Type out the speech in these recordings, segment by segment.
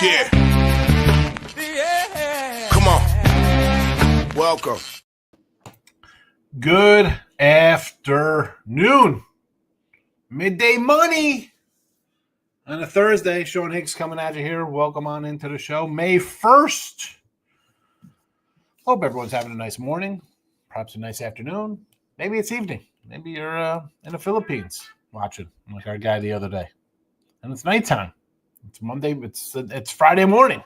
Yeah. Come on. Welcome. Good afternoon. Midday money on a Thursday. Sean Higgs coming at you here. Welcome on into the show. May 1st. Hope everyone's having a nice morning. Perhaps a nice afternoon. Maybe it's evening. Maybe you're in the Philippines watching, like our guy the other day. And it's nighttime. It's Monday. It's Friday morning.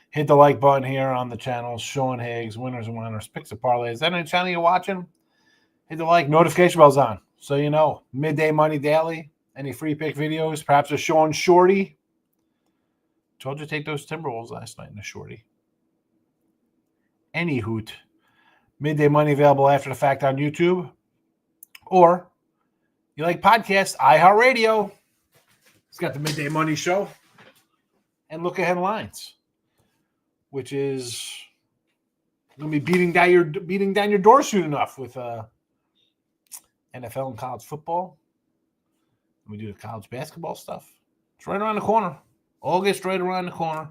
Hit the like button here on the channel. Sean Higgs, winners and winners, picks and parlays. Is that any channel you're watching? Hit the like. Notification bell's on. So you know, midday money daily. Any free pick videos? Perhaps a Sean Shorty. Told you to take those Timberwolves last night in the Shorty. Any hoot. Midday money available after the fact on YouTube. Or you like podcasts, iHeartRadio. It's got the Midday Money Show and Look Ahead Lines, which is going to be beating down your door soon enough with NFL and college football. We do the college basketball stuff. It's right around the corner. August, right around the corner.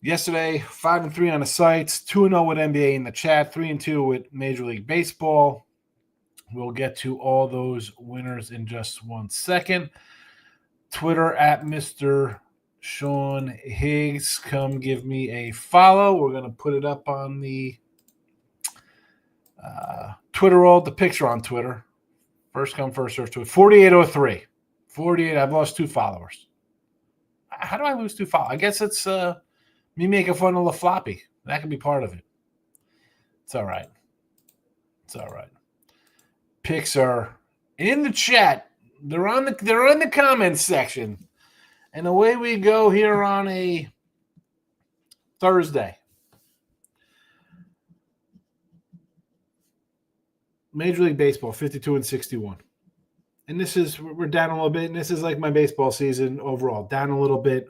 Yesterday, 5-3 on the sites, 2-0 with NBA in the chat, 3-2 with Major League Baseball. We'll get to all those winners in just 1 second. Twitter at Mr. Sean Higgs. Come give me a follow. We're going to put it up on the Twitter roll. The picture on Twitter. First come, first serve to it. 4803. 48. I've lost 2 followers. How do I lose 2 followers? I guess it's me making fun of LaFloppy. That could be part of it. It's all right. It's all right. Picks are in the chat. They're in the comments section. And away we go here on a Thursday. Major League Baseball, 52-61. And we're down a little bit. And this is like my baseball season overall. Down a little bit.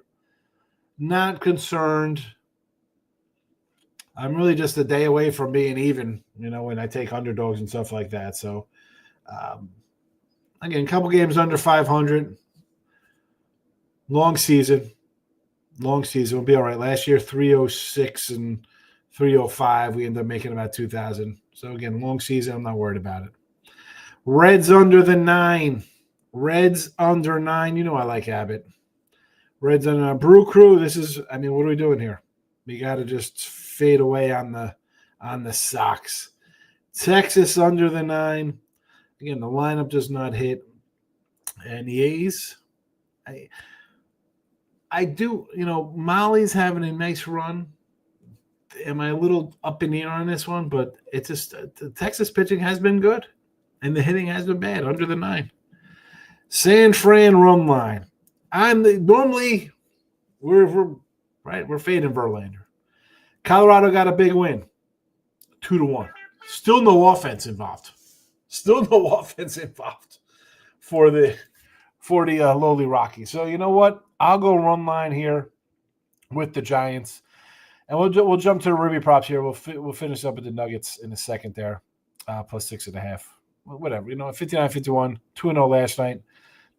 Not concerned. I'm really just a day away from being even, when I take underdogs and stuff like that. So, again, a couple games under 500. Long season. We'll be all right. Last year, 306 and 305. We ended up making about 2,000. So, again, long season. I'm not worried about it. Reds under the 9. Reds under 9. You know I like Abbott. Reds under 9. Brew Crew, what are we doing here? We got to just fade away on the Sox. Texas under the 9. Again, the lineup does not hit. And the A's, I do, Molly's having a nice run. Am I a little up in the air on this one? But it's just the Texas pitching has been good, and the hitting has been bad under the 9. San Fran run line. Normally we're fading Verlander. Colorado got a big win, 2-1. Still no offense involved. For the lowly Rockies. So you know what? I'll go run line here with the Giants, and we'll jump to the Ruby props here. We'll finish up with the Nuggets in a second there, plus 6.5. Whatever, 59-51, 2-0 last night.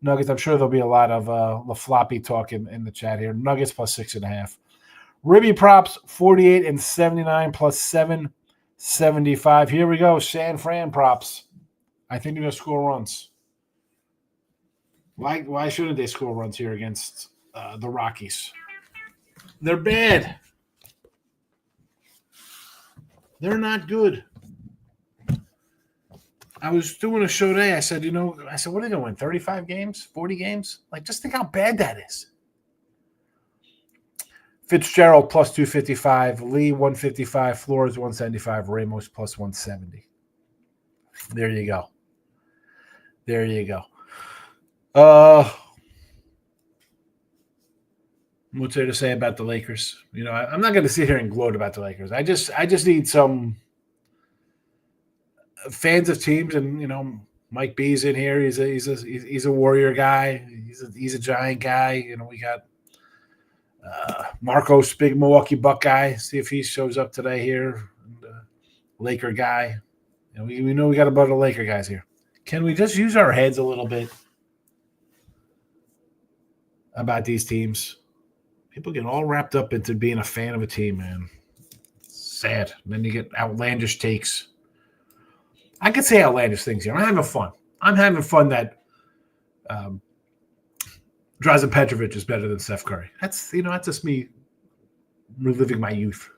Nuggets. I'm sure there'll be a lot of LaFloppy talk in the chat here. Nuggets plus 6.5. Ribby props 48-79 plus 775. Here we go. San Fran props. I think they're going to score runs. Why shouldn't they score runs here against the Rockies? They're bad. They're not good. I was doing a show today. I said, what are they going to win? 35 games? 40 games? Just think how bad that is. Fitzgerald plus 255, Lee 155, Flores 175, Ramos plus 170. There you go. What's there to say about the Lakers? I'm not going to sit here and gloat about the Lakers. I just need some fans of teams, and Mike B's in here. He's a Warrior guy. He's a Giant guy. We got Marcos, big Milwaukee Buck guy. See if he shows up today here. And, Laker guy. We know we got a bunch of Laker guys here. Can we just use our heads a little bit about these teams? People get all wrapped up into being a fan of a team, man. It's sad. And then you get outlandish takes. I could say outlandish things here. I'm having fun. I'm having fun that Drazen Petrovic is better than Steph Curry. That's just me reliving my youth.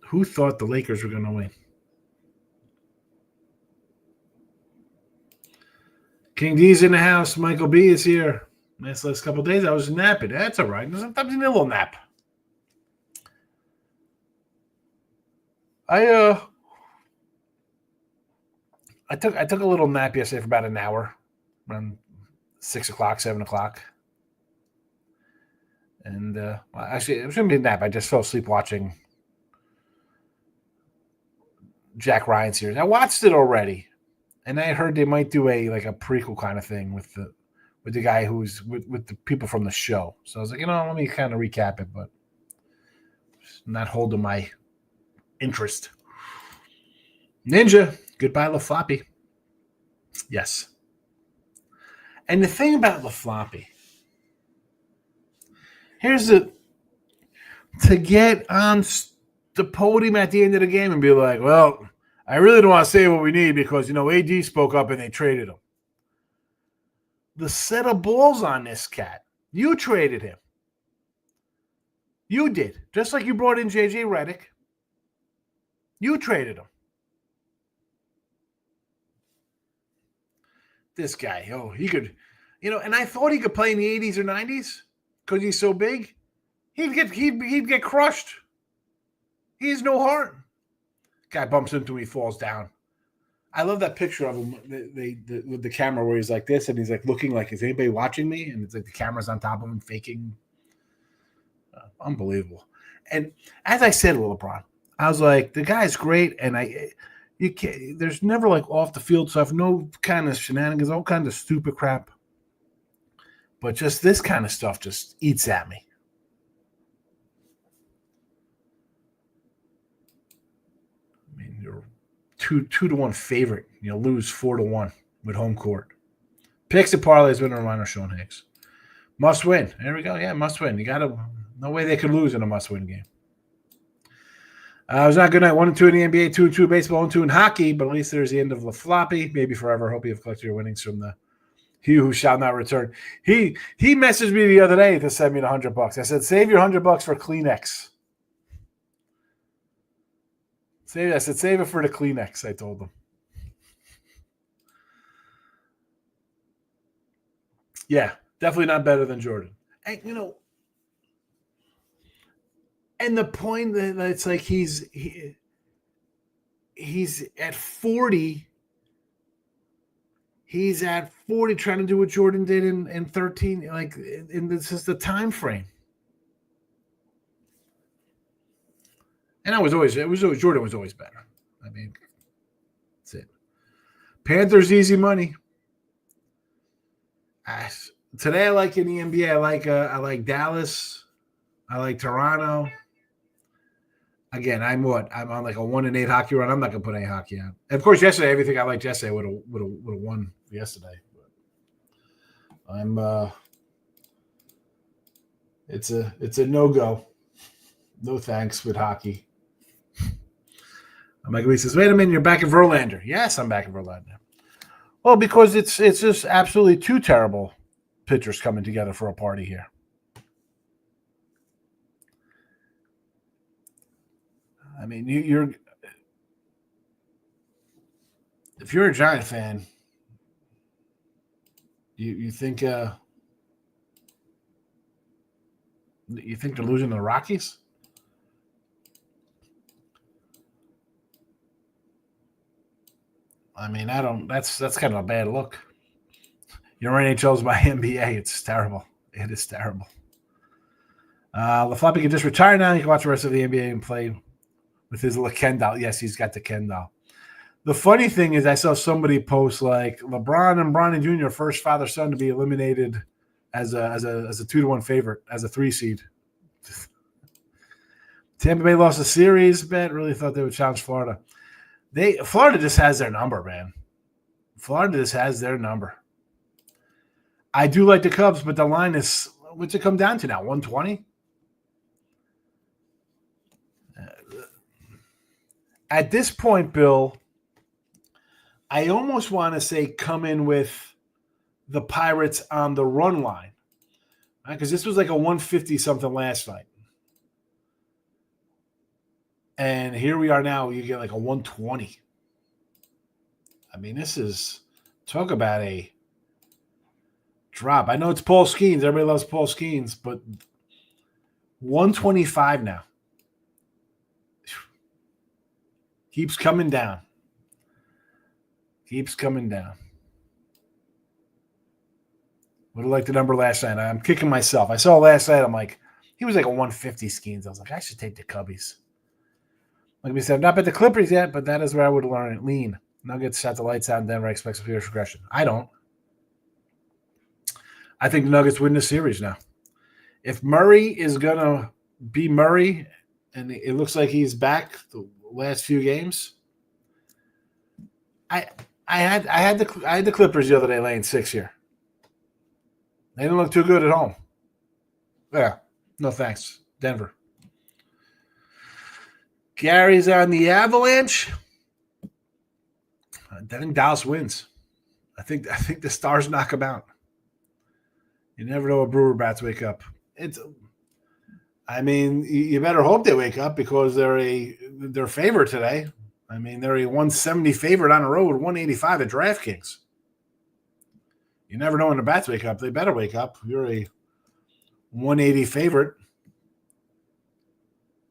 Who thought the Lakers were going to win? King D's in the house. Michael B is here. Last couple of days I was napping. That's all right. Sometimes I need a little nap. I took a little nap yesterday for about an hour, around 6 o'clock, 7 o'clock. And actually, it was going to be a nap. I just fell asleep watching Jack Ryan series. I watched it already, and I heard they might do a prequel kind of thing with the guy who's with the people from the show. So I was like, let me kind of recap it, but not holding my interest. Ninja, goodbye LaFloppy. Yes. And the thing about LaFloppy, to get on the podium at the end of the game and be like, well, I really don't want to say what we need because, AD spoke up and they traded him. The set of balls on this cat, you traded him. You did. Just like you brought in J.J. Redick. You traded him. This guy, he could, and I thought he could play in the 80s or 90s because he's so big. He'd get crushed. He has no heart. Guy bumps into him, he falls down. I love that picture of him with the camera where he's like this and he's like looking like, is anybody watching me? And it's like the camera's on top of him faking. Unbelievable. And as I said, LeBron, I was like, the guy's great, and there's never off the field stuff, no kind of shenanigans, all kinds of stupid crap. But just this kind of stuff just eats at me. I mean, you're 2-1 favorite. Lose 4-1 with home court. Picks and parlays winner reminder Sean Higgs. Must win. There we go. Yeah, must win. No way they could lose in a must win game. It was not a good night. 1-2 in the NBA, 2-2 baseball, 1-2 in hockey, but at least there's the end of LaFloppy. Maybe forever. Hope you have collected your winnings from the He Who Shall Not Return. He messaged me the other day to send me the $100. I said, save your $100 for Kleenex. I said, save it for the Kleenex, I told him. Yeah, definitely not better than Jordan. And, and the point that it's like he's at 40. He's at 40 trying to do what Jordan did in 13. And this is the time frame. And Jordan was always better. I mean, that's it. Panthers easy money. Today I like in the NBA. I like Dallas. I like Toronto. Again, I'm on like a 1-8 hockey run. I'm not gonna put any hockey on. And of course, yesterday everything I liked yesterday would have won yesterday. But I'm it's a no-go. No thanks with hockey. Michael Lee says, wait a minute, you're back in Verlander. Yes, I'm back in Verlander. Well, because it's just absolutely two terrible pitchers coming together for a party here. I mean, if you're a Giant fan, you think they're losing to the Rockies? I mean, that's kind of a bad look. Your NHL's my NBA. It's terrible. It is terrible. LaFloppy can just retire now. He can watch the rest of the NBA and play with his little Ken doll. Yes, he's got the Ken doll. The funny thing is I saw somebody post like LeBron and Bronny Jr., first father-son to be eliminated as a 2-1 favorite, as a 3 seed. Tampa Bay lost a series bet. Really thought they would challenge Florida. Florida just has their number, man. Florida just has their number. I do like the Cubs, but the line is, what's it come down to now? 120? At this point, Bill, I almost want to say come in with the Pirates on the run line, right? Because this was like a 150 something last night. And here we are now. You get like a 120. I mean, this is, talk about a drop. I know it's Paul Skeens. Everybody loves Paul Skeens, but 125 now. Keeps coming down. Keeps coming down. Would have liked the number last night. I'm kicking myself. I saw last night. I'm like, he was like a 150 Skeens. I was like, I should take the Cubbies. Like we said, I've not bet the Clippers yet, but that is where I would learn it. Lean. Nuggets shot the lights out, and Denver expects a fierce regression. I don't. I think the Nuggets win the series now. If Murray is going to be Murray, and it looks like he's back the last few games, I had the Clippers the other day laying 6 here. They didn't look too good at home. Yeah, no thanks, Denver. Gary's on the Avalanche. I think Dallas wins. I think the Stars knock them out. You never know what Brewer bats wake up. You better hope they wake up because they're favored today. I mean, they're a 170 favorite on the road, 185 at DraftKings. You never know when the bats wake up. They better wake up. You're a 180 favorite.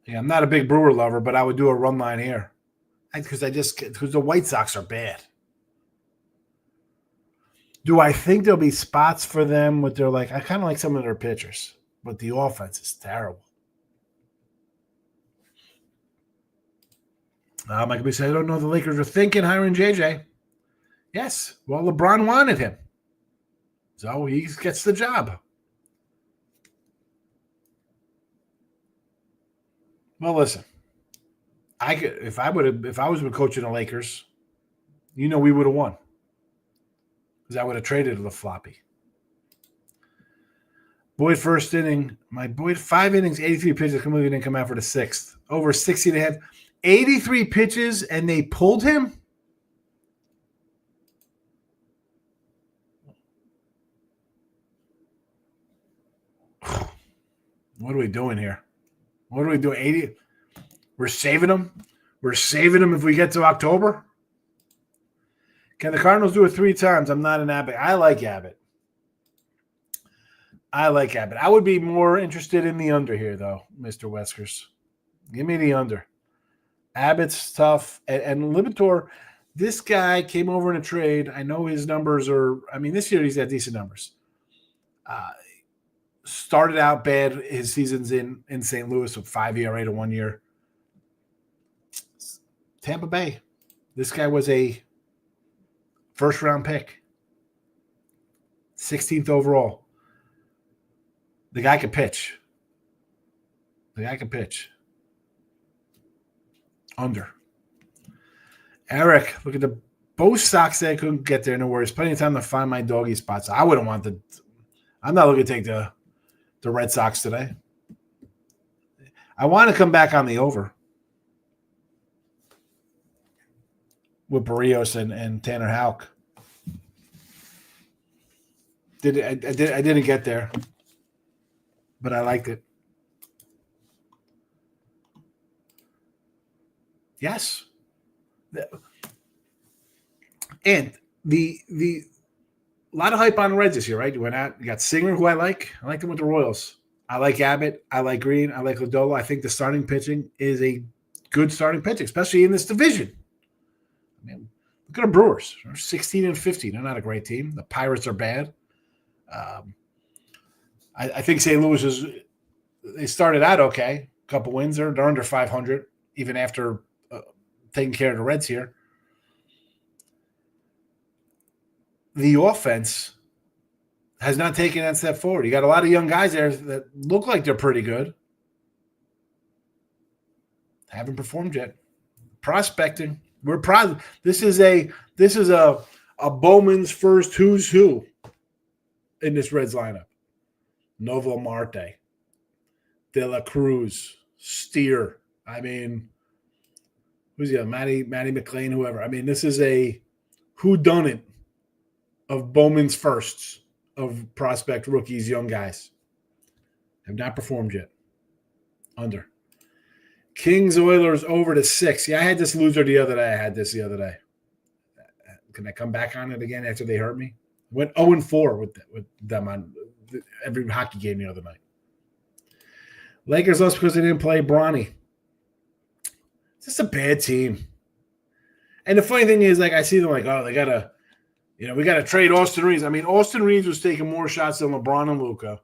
Yeah, I'm not a big Brewer lover, but I would do a run line here because the White Sox are bad. Do I think there'll be spots for them with I kind of like some of their pitchers, but the offense is terrible. Mike could be saying, I don't know if the Lakers are thinking hiring JJ. Yes. Well, LeBron wanted him. So he gets the job. Well, listen. If I was coaching the Lakers, we would have won. Because I would have traded the floppy. Boyd first inning. My Boyd 5 innings, 83 pitches. Completely didn't come out for the 6th. Over 60 and a half. 83 pitches, and they pulled him? What are we doing here? What are we doing? 80? We're saving him? We're saving him if we get to October? Can the Cardinals do it 3 times? I'm not an Abbott. I like Abbott. I would be more interested in the under here, though, Mr. Weskers. Give me the under. Abbott's tough. And Liberatore, this guy came over in a trade. I know his numbers this year he's got decent numbers. Started out bad his seasons in St. Louis with 5 ERA to 1 year. Tampa Bay. This guy was a first-round pick. 16th overall. The guy can pitch. Under. Eric, look at both Sox that couldn't get there. No worries. Plenty of time to find my doggy spots. I wouldn't want I'm not looking to take the Red Sox today. I want to come back on the over with Barrios and Tanner Houck. I didn't get there, but I liked it. Yes. And the a lot of hype on the Reds this year, right? You went out, you got Singer, who I like. I like them with the Royals. I like Abbott. I like Green. I like Lodolo. I think the starting pitching is a good starting pitching, especially in this division. I mean, look at the Brewers. They're 16 and 15. They're not a great team. The Pirates are bad. I think St. Louis they started out okay. A couple wins. They're under 500, even after taking care of the Reds here. The offense has not taken that step forward. You got a lot of young guys there that look like they're pretty good. Haven't performed yet. Prospecting. We're proud. This is a Bowman's first who's who in this Reds lineup. Novo Marte, De La Cruz, Steer. I mean, who's the other? Matty McLean, whoever. I mean, this is a whodunit of Bowman's firsts of prospect rookies, young guys. Have not performed yet. Under. Kings Oilers over to 6. Yeah, I had this loser the other day. I had this the other day. Can I come back on it again after they hurt me? Went 0-4 with them on every hockey game the other night. Lakers lost because they didn't play Bronny. It's just a bad team. And the funny thing is, like, I see them like, oh, they gotta, we gotta trade Austin Reeves. I mean, Austin Reeves was taking more shots than LeBron and Luka.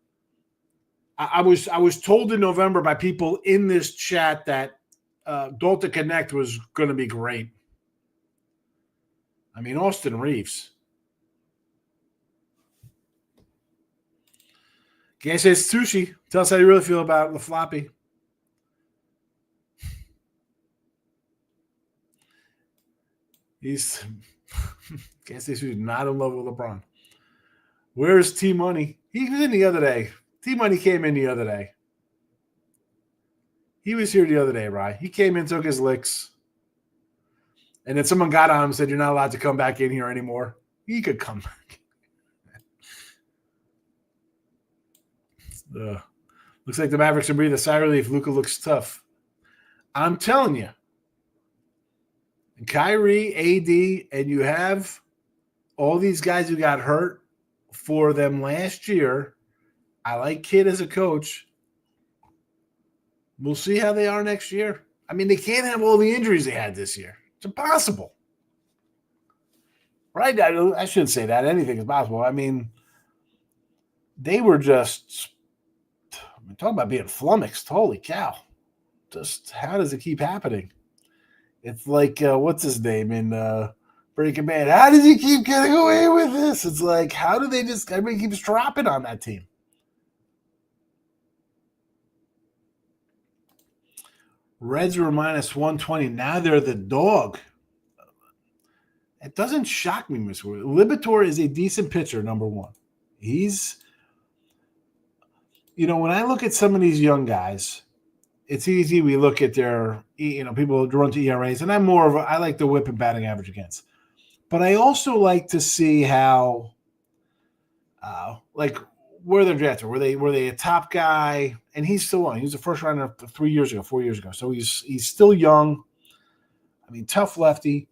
I was told in November by people in this chat that Dalton Connect was going to be great. I mean, Austin Reeves. Can't say it's sushi. Tell us how you really feel about the floppy. He's can't say he's not in love with LeBron. Where's T Money? He was in the other day. T Money came in the other day. He was here the other day, Rye. He came in, took his licks. And then someone got on him and said, you're not allowed to come back in here anymore. He could come back. Looks like the Mavericks can breathe a sigh of relief. Luka looks tough. I'm telling you. Kyrie, AD, and you have all these guys who got hurt for them last year. I like Kidd as a coach. We'll see how they are next year. I mean, they can't have all the injuries they had this year. It's impossible. Right? I shouldn't say that. Anything is possible. I mean, they were just talking about being flummoxed. Holy cow. Just how does it keep happening? It's like, what's his name in Breaking Bad? How does he keep getting away with this? It's like, how do they just, everybody keeps dropping on that team? Reds were minus 120. Now they're the dog. It doesn't shock me, Miss Wood. Libator is a decent pitcher, number one. He's, when I look at some of these young guys, it's easy. We look at their, people run to ERAs, and I like the whip and batting average against. But I also like to see how, where they're drafted. Were they a top guy? And he's still on. He was a first rounder 4 years ago. So he's still young. I mean, tough lefty.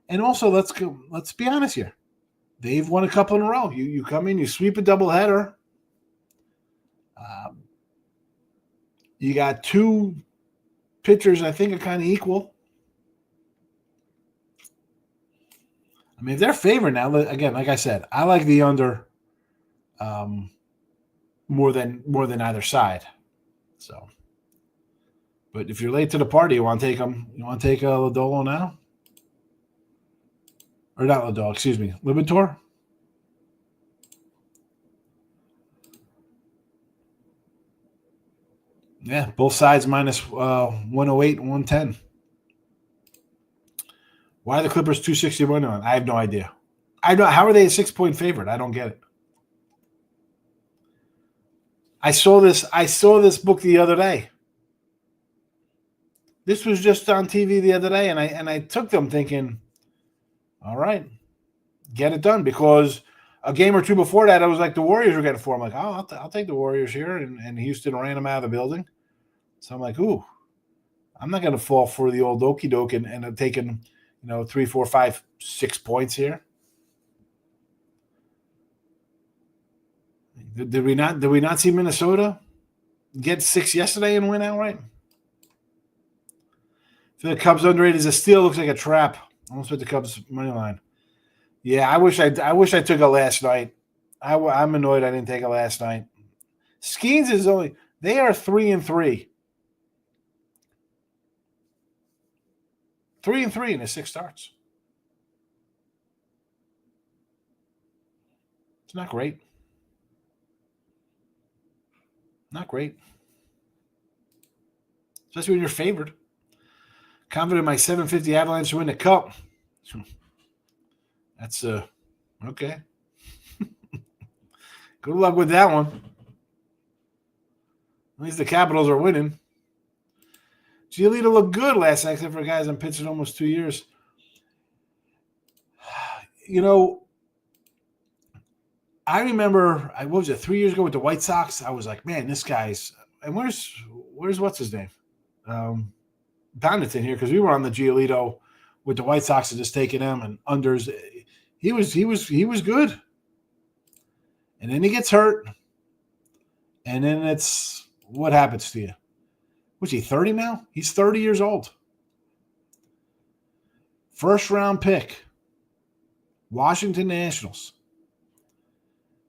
And also, let's be honest here. They've won a couple in a row. You come in, you sweep a doubleheader. You got two pitchers I think are kind of equal. I mean, if they're favored now, again, like I said, I like the under more than either side. So, but if you're late to the party, you want to take them. You want to take Lodolo now, or not Lodolo? Excuse me, Libator. Yeah, both sides minus 108 and 110. Why are the Clippers 261 on? I have no idea. How are they a 6-point favorite? I don't get it. I saw this book the other day. This was just on TV the other day, and I took them thinking, all right, get it done, because a game or two before that, I was like, the Warriors were getting 4. I'm like, oh, I'll take the Warriors here, and Houston ran them out of the building. So I'm like, ooh, I'm not going to fall for the old okey doke and have taken, 3, 4, 5, 6 points here. Did we not see Minnesota get 6 yesterday and win outright? So the Cubs underrated as a steal. Looks like a trap. Almost with the Cubs money line. Yeah, I wish I took it last night. I'm annoyed I didn't take it last night. Skeens is they are 3-3. 3-3 in the 6 starts. It's not great. Not great. Especially when you're favored. Confident my 750 Avalanche to win the cup. That's okay. Good luck with that one. At least the Capitals are winning. Giolito looked good last night, except for guys I'm pitching almost 2 years. I remember, what was it, 3 years ago with the White Sox? I was like, man, this guy's – and where's what's his name? Donaton here, because we were on the Giolito with the White Sox and just taking them and unders. He was good. And then he gets hurt. And then it's – what happens to you? Was he 30 now? He's 30 years old. First round pick. Washington Nationals.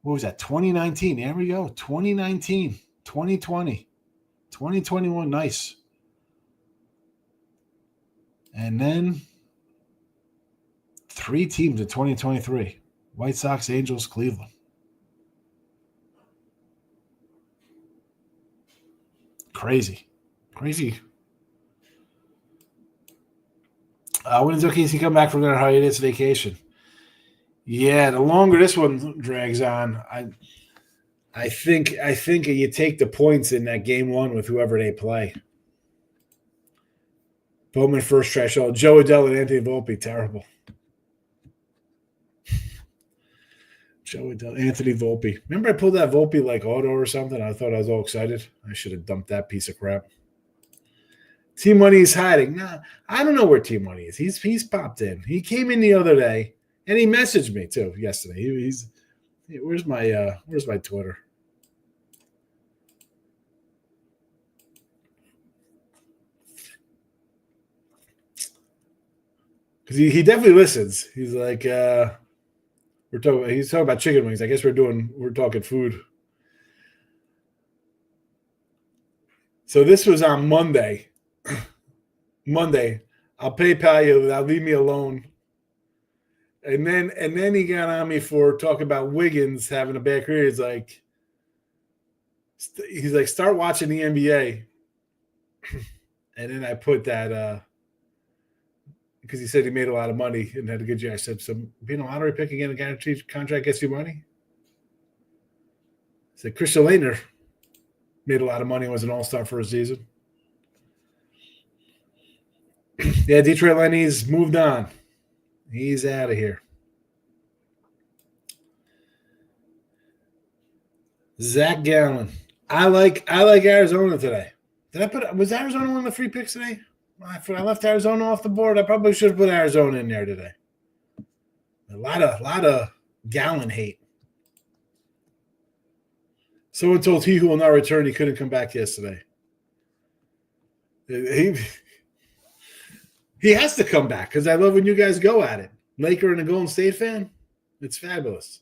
What was that? 2019. There we go. 2019, 2020, 2021. Nice. And then 3 teams in 2023. White Sox, Angels, Cleveland. Crazy. When does OKC come back from their hiatus vacation? Yeah, the longer this one drags on, I think you take the points in that game 1 with whoever they play. Bowman first trash. Oh, Joe Adell and Anthony Volpe, terrible. Joe Adell, Anthony Volpe. Remember I pulled that Volpe like auto or something? I thought I was all excited. I should have dumped that piece of crap. Team Money is hiding. Nah, I don't know where Team Money is. He's popped in. He came in the other day, and he messaged me too yesterday. Where's my Twitter? Because he definitely listens. He's like, he's talking about chicken wings. I guess we're talking food. So this was on Monday. I'll PayPal you. Now leave me alone. And then he got on me for talking about Wiggins having a bad career. He's like, start watching the NBA. And then I put that because he said he made a lot of money and had a good year. I said, so being a lottery pick and getting a guaranteed contract gets you money? I said, Christian Laettner made a lot of money and was an all-star for a season. Yeah, Detroit Lenny's moved on. He's out of here. Zach Gallen. I like Arizona today. Was Arizona one of the free picks today? I left Arizona off the board. I probably should have put Arizona in there today. A lot of Gallen hate. Someone told he who will not return he couldn't come back yesterday. He has to come back because I love when you guys go at it. Laker and a Golden State fan, it's fabulous.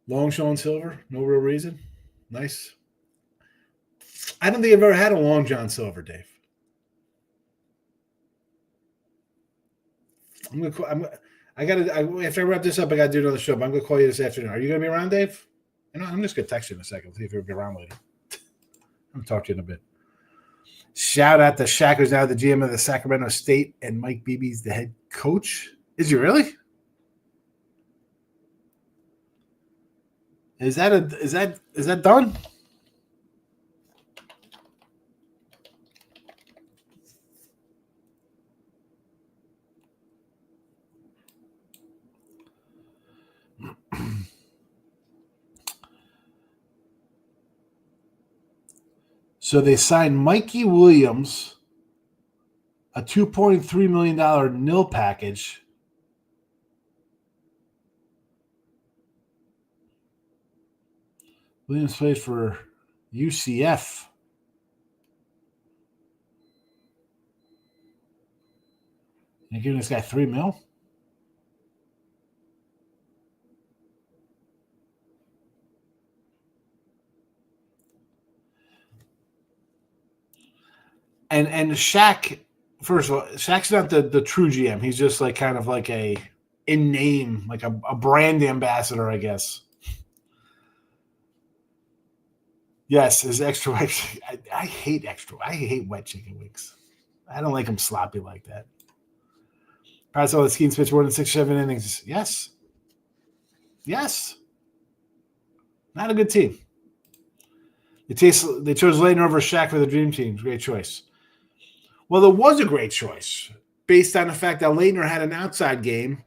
Long Sean Silver, no real reason. Nice. I don't think I've ever had a Long John Silver, Dave. After I wrap this up, I got to do another show. But I'm going to call you this afternoon. Are you going to be around, Dave? I'm just going to text you in a second. See if you'll be around later. I'm going to talk to you in a bit. Shout out to Shaq, who's now the GM of the Sacramento State, and Mike Beebe's the head coach. Is he really? Is that done? So they signed Mikey Williams, a $2.3 million nil package. Williams played for UCF. You're giving this guy $3 million? And Shaq, first of all, Shaq's not the true GM. He's just like kind of like a in name, like a brand ambassador, I guess. Yes, is extra wet. I hate extra. I hate wet chicken wings. I don't like them sloppy like that. Price all the Skeens pitch more than 6 or 7 innings. Yes. Yes. Not a good team. They chose Leitner over Shaq for the dream team. Great choice. Well, it was a great choice based on the fact that Leitner had an outside game,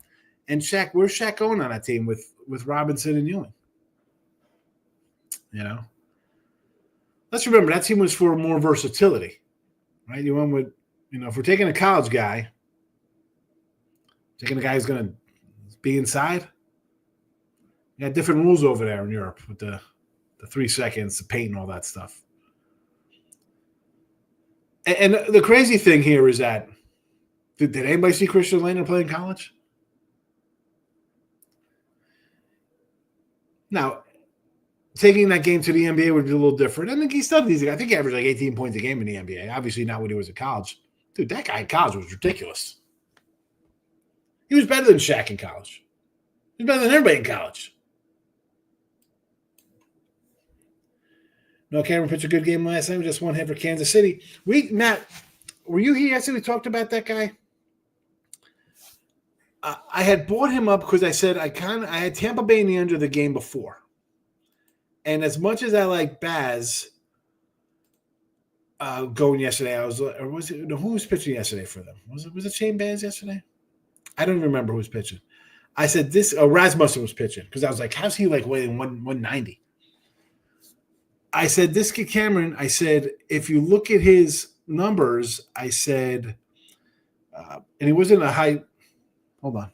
and Shaq. Where's Shaq going on that team with Robinson and Ewing? You know, let's remember that team was for more versatility, right? You went with, if we're taking a college guy, taking a guy who's going to be inside. You got different rules over there in Europe with the 3 seconds, the paint, and all that stuff. And the crazy thing here is that, did anybody see Christian Leitner play in college? Now, taking that game to the NBA would be a little different. And he still I think he averaged like 18 points a game in the NBA. Obviously not when he was at college. Dude, that guy in college was ridiculous. He was better than Shaq in college. He was better than everybody in college. No Cameron pitched a good game last night. We just one hit for Kansas City. Matt, were you here yesterday? We talked about that guy. I had bought him up because I said I had Tampa Bay in the under the game before. And as much as I like Baz going yesterday, who was pitching yesterday for them? Was it Shane Baz yesterday? I don't remember who was pitching. I said Rasmussen was pitching because I was like, how's he like weighing 190? I said, this kid Cameron, I said, if you look at his numbers, I said, and he wasn't a high, hold on,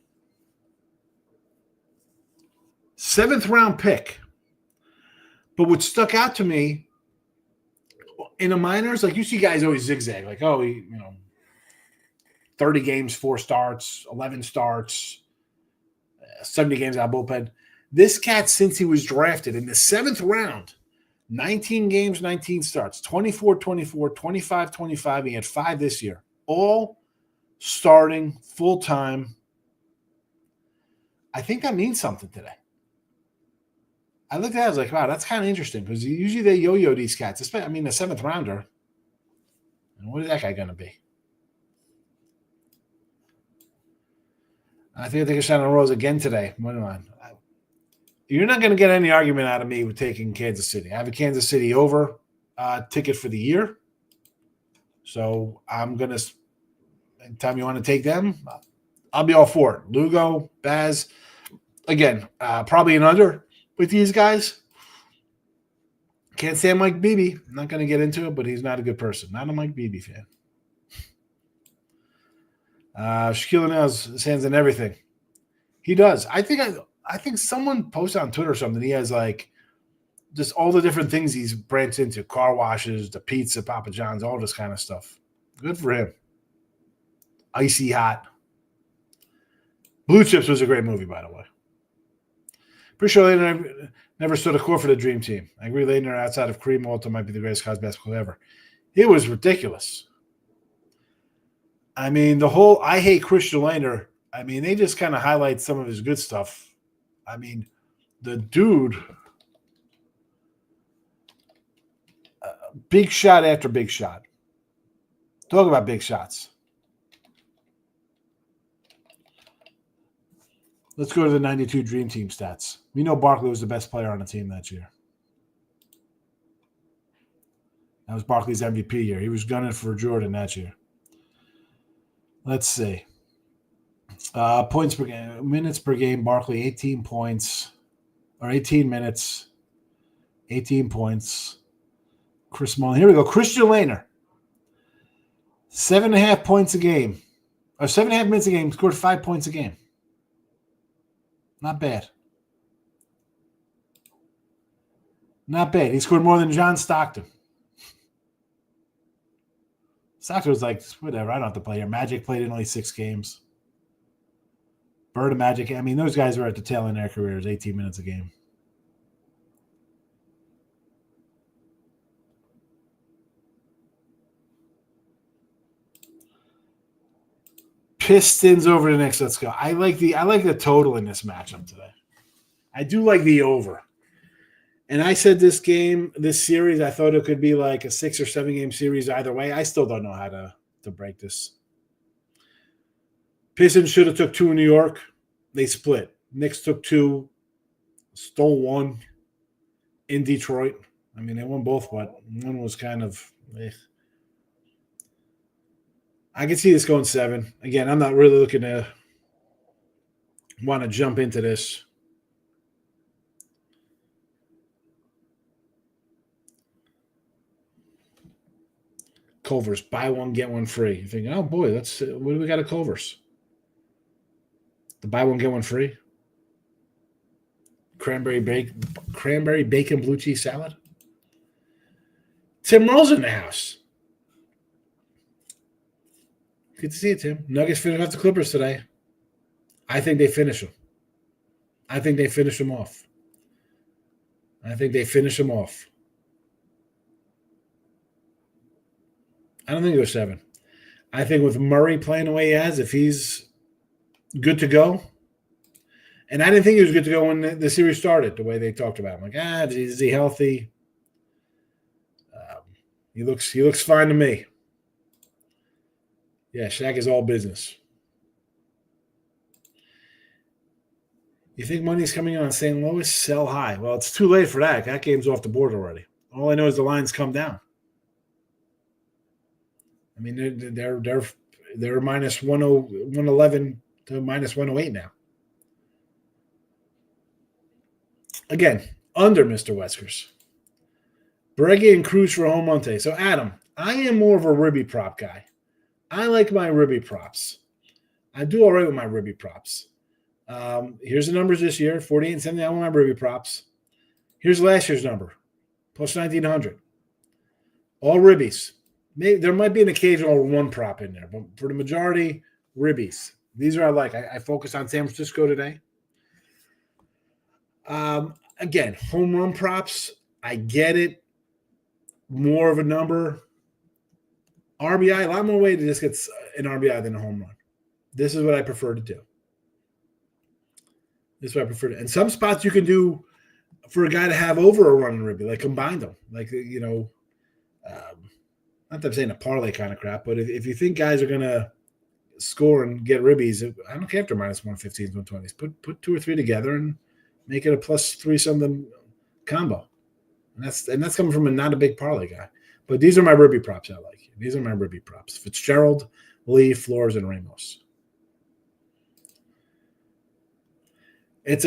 7th round pick. But what stuck out to me in the minors, like you see guys always zigzag, like, 30 games, 4 starts, 11 starts, 70 games out of bullpen. This cat, since he was drafted in the 7th round, 19 games, 19 starts, 24-24, 25-25. He had 5 this year, all starting full-time. I think that means something today. I looked at it, I was like, wow, that's kind of interesting because usually they yo-yo these cats. Especially, the 7th rounder. And what is that guy going to be? I think I take a shot on Rose again today. You're not going to get any argument out of me with taking Kansas City. I have a Kansas City over ticket for the year. So I'm going to, anytime you want to take them, I'll be all for it. Lugo, Baz, again, probably an under with these guys. Can't stand Mike Beebe. I'm not going to get into it, but he's not a good person. Not a Mike Beebe fan. Shaquille O'Neal's his hands in everything. He does. I think someone posted on Twitter or something. He has like just all the different things he's branched into: car washes, the pizza, Papa John's, all this kind of stuff. Good for him. Icy Hot. Blue Chips was a great movie, by the way. Pretty sure Leitner never stood a core for the dream team. I agree, Leitner outside of Kareem Walton might be the greatest college basketball ever. It was ridiculous. I hate Christian Leitner. They just kind of highlight some of his good stuff. The dude, big shot after big shot. Talk about big shots. Let's go to the 92 Dream Team stats. We know Barkley was the best player on the team that year. That was Barkley's MVP year. He was gunning for Jordan that year. Let's see. Points per game, minutes per game, Barkley, 18 points, or 18 minutes, 18 points. Chris Mullin. Here we go. Christian Leitner, 7.5 points a game, or 7.5 minutes a game, scored 5 points a game. Not bad. Not bad. He scored more than John Stockton. Stockton was like, whatever, I don't have to play here. Magic played in only 6 games. Bird and Magic, those guys were at the tail end of their careers, 18 minutes a game. Pistons over the Knicks. Let's go. I like the total in this matchup today. I do like the over. And I said this series, I thought it could be like a 6 or 7 game series either way. I still don't know how to break this. Pistons should have took 2 in New York. They split. Knicks took 2, stole 1 in Detroit. I mean, they won both, but one was kind of I can see this going 7. Again, I'm not really looking to want to jump into this. Culver's, buy one, get one free. You're thinking, oh boy, what do we got at Culver's? The buy one, get one free? Cranberry bacon blue cheese salad? Tim Roll's in the house. Good to see you, Tim. Nuggets finish off the Clippers today. I think they finish them. I think they finish them off. I don't think it was 7. I think with Murray playing the way he has, if he's good to go, and I didn't think he was good to go when the series started, the way they talked about him. Like, is he healthy? He looks fine to me. Yeah, Shaq is all business. You think money's coming on St. Louis? Sell high. Well, it's too late for that. That game's off the board already. All I know is the line's come down. I mean, they're minus 111 to minus 108 now. Again, under Mr. Weskers. Breggy and Cruz for home Monte. So, Adam, I am more of a ribby prop guy. I like my ribby props. I do all right with my ribby props. Here's the numbers this year, 48 and 70 on my ribby props. Here's last year's number, plus 1,900. All ribbies. Maybe there might be an occasional one prop in there, but for the majority, ribbies. These are I like. I focus on San Francisco today. Again, home run props. I get it. More of a number. RBI, a lot more way to just get an RBI than a home run. This is what I prefer to do. And some spots you can do for a guy to have over a run and ribby, like combine them. Like, not that I'm saying a parlay kind of crap, but if you think guys are going to score and get ribbies, I don't care if they're minus 115s, 120s. Put 2 or 3 together and make it a plus 3 something combo. And that's coming from not a big parlay guy. But these are my ribby props I like. These are my ribby props. Fitzgerald, Lee, Flores, and Ramos. It's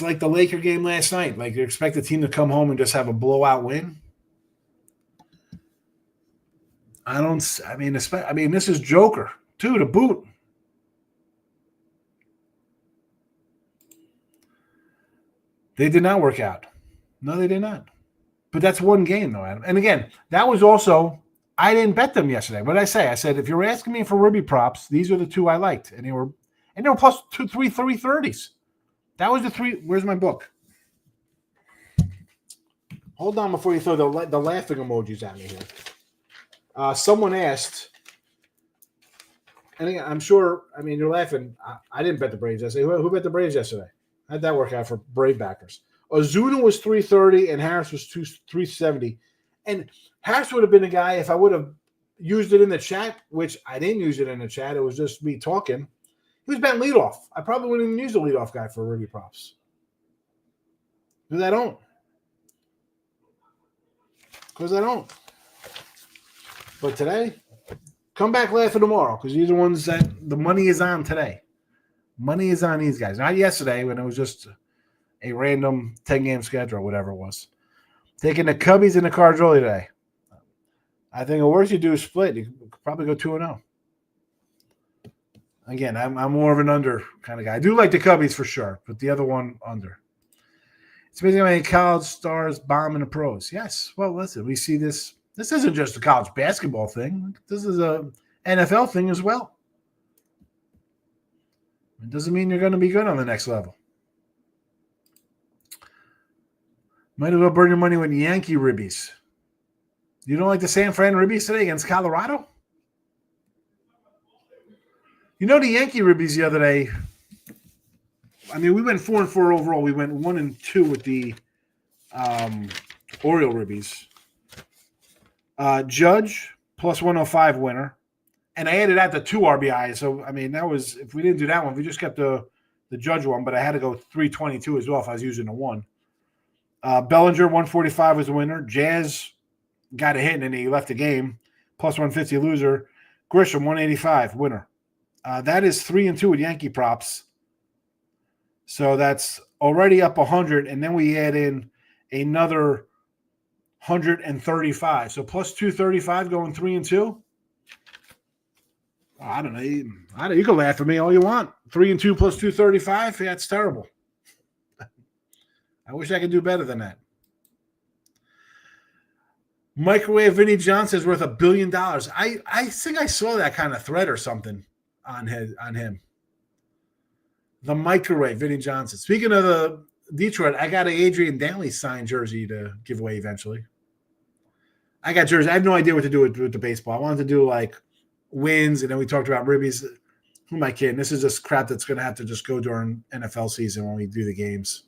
like the Laker game last night. Like, you expect the team to come home and just have a blowout win. This is Joker, too, to boot. They did not work out. No, they did not. But that's one game, though, Adam. And again, that was also, I didn't bet them yesterday. What did I say? I said, if you're asking me for ribby props, these are the 2 I liked. And they were plus 330s. That was the 3. Where's my book? Hold on before you throw the laughing emojis at me here. Someone asked, and again, I'm sure, you're laughing. I didn't bet the Braves yesterday. Who bet the Braves yesterday? How'd that work out for Brave backers? Ozuna was 330 and Harris was 370. And Harris would have been a guy if I would have used it in the chat, which I didn't use it in the chat. It was just me talking. He was betting leadoff. I probably wouldn't even use a leadoff guy for ribby props. Because I don't. But today, come back laughing tomorrow because these are ones that the money is on today. Money is on these guys. Not yesterday when it was just a random 10-game schedule or whatever it was. Taking the Cubbies and the Cards early today. I think the worst you do is split. You could probably go 2-0. Again, I'm more of an under kind of guy. I do like the Cubbies for sure, but the other one, under. It's amazing how many college stars bomb in the pros. Yes. Well, listen, we see this. This isn't just a college basketball thing. This is a NFL thing as well. It doesn't mean you're going to be good on the next level. Might as well burn your money with Yankee ribbies. You don't like the San Fran ribbies today against Colorado? The Yankee ribbies the other day, we went 4-4 overall. We went 1-2 with the Oriole ribbies. Judge plus 105 winner. And I added that to 2 RBI. So, I mean, that was, if we didn't do that one, we just kept the Judge one, but I had to go 322 as well if I was using the 1. Bellinger, 145 was the winner. Jazz got a hit and then he left the game. Plus 150 loser. Grisham, 185 winner. That is 3-2 with Yankee props. So that's already up 100. And then we add in another 135. So plus 235 going 3-2. I don't know. You can laugh at me all you want. 3-2 plus 235. Yeah, that's terrible. I wish I could do better than that. Microwave Vinny Johnson is worth $1 billion. I think I saw that kind of thread or something on him. The microwave Vinny Johnson. Speaking of the Detroit, I got an Adrian Dantley signed jersey to give away eventually. I got jersey. I have no idea what to do with the baseball. I wanted to do like wins, and then we talked about ribbies. Who am I kidding? This is just crap that's going to have to just go during NFL season when we do the games.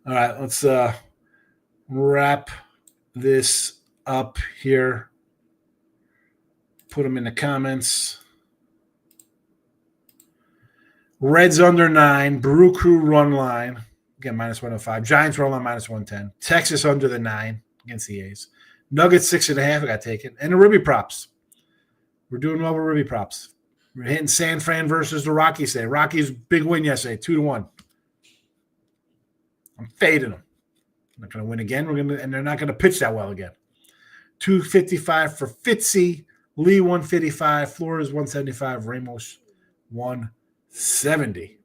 All right, let's wrap this up here. Put them in the comments. Reds under 9. Brew Crew run line. Again, minus 105. Giants run line minus 110. Texas under the 9 against the A's. Nuggets 6.5. I got taken. And the Ribby props. We're doing well with Ribby props. We're hitting San Fran versus the Rockies today. Rockies big win yesterday, 2-1. I'm fading them. I'm not going to win again. And they're not going to pitch that well again. 255 for Fitzy. Lee 155. Flores 175. Ramos 170.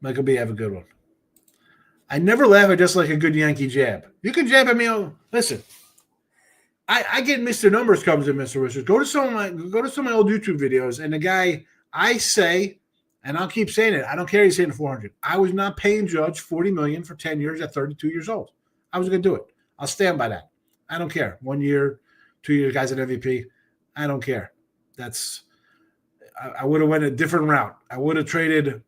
Michael B, have a good one. I never laugh at just like a good Yankee jab. You can jab at me. Listen, I get Mr. Numbers comes in, Mr. Wishers. Go to some of my old YouTube videos, and the guy I say, and I'll keep saying it. I don't care. He's saying 400. I was not paying Judge $40 million for 10 years at 32 years old. I was going to do it. I'll stand by that. I don't care. 1 year, 2 years, guys at MVP. I don't care. I would have went a different route. I would have traded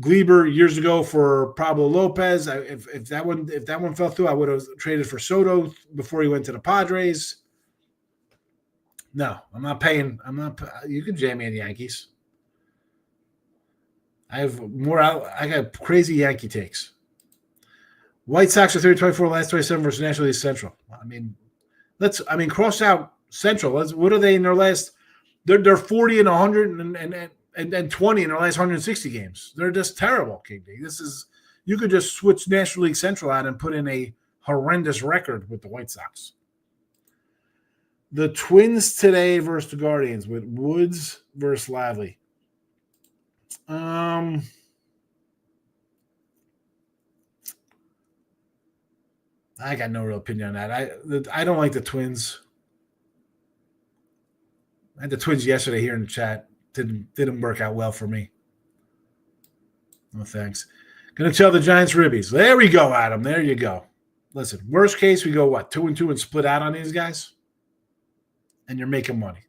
Gleber years ago for Pablo Lopez. If that one fell through, I would have traded for Soto before he went to the Padres. No, I'm not paying. You can jam me in the Yankees. I got crazy Yankee takes. White Sox are 30-24 last 27 versus National League Central. Cross out Central. What are they in their last? They're 40 and 100 and 20 in their last 160 games. They're just terrible, King D. You could just switch National League Central out and put in a horrendous record with the White Sox. The Twins today versus the Guardians with Woods versus Lively. I got no real opinion on that. I don't like the Twins. I had the Twins yesterday here in the chat. Didn't work out well for me. No thanks. Gonna tell the Giants ribbies. There we go, Adam. There you go. Listen, worst case, we go what? 2-2 and split out on these guys? And you're making money.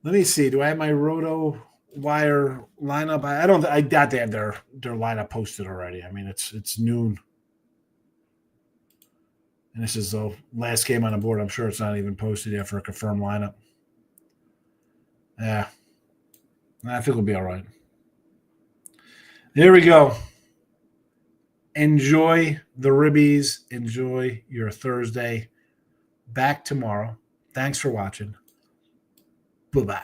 Let me see. Do I have my Roto Wire lineup? I doubt they have their lineup posted already. I mean, it's noon. And this is the last game on the board. I'm sure it's not even posted yet for a confirmed lineup. Yeah. I think we'll be all right. There we go. Enjoy the ribbies. Enjoy your Thursday. Back tomorrow. Thanks for watching. Bye-bye.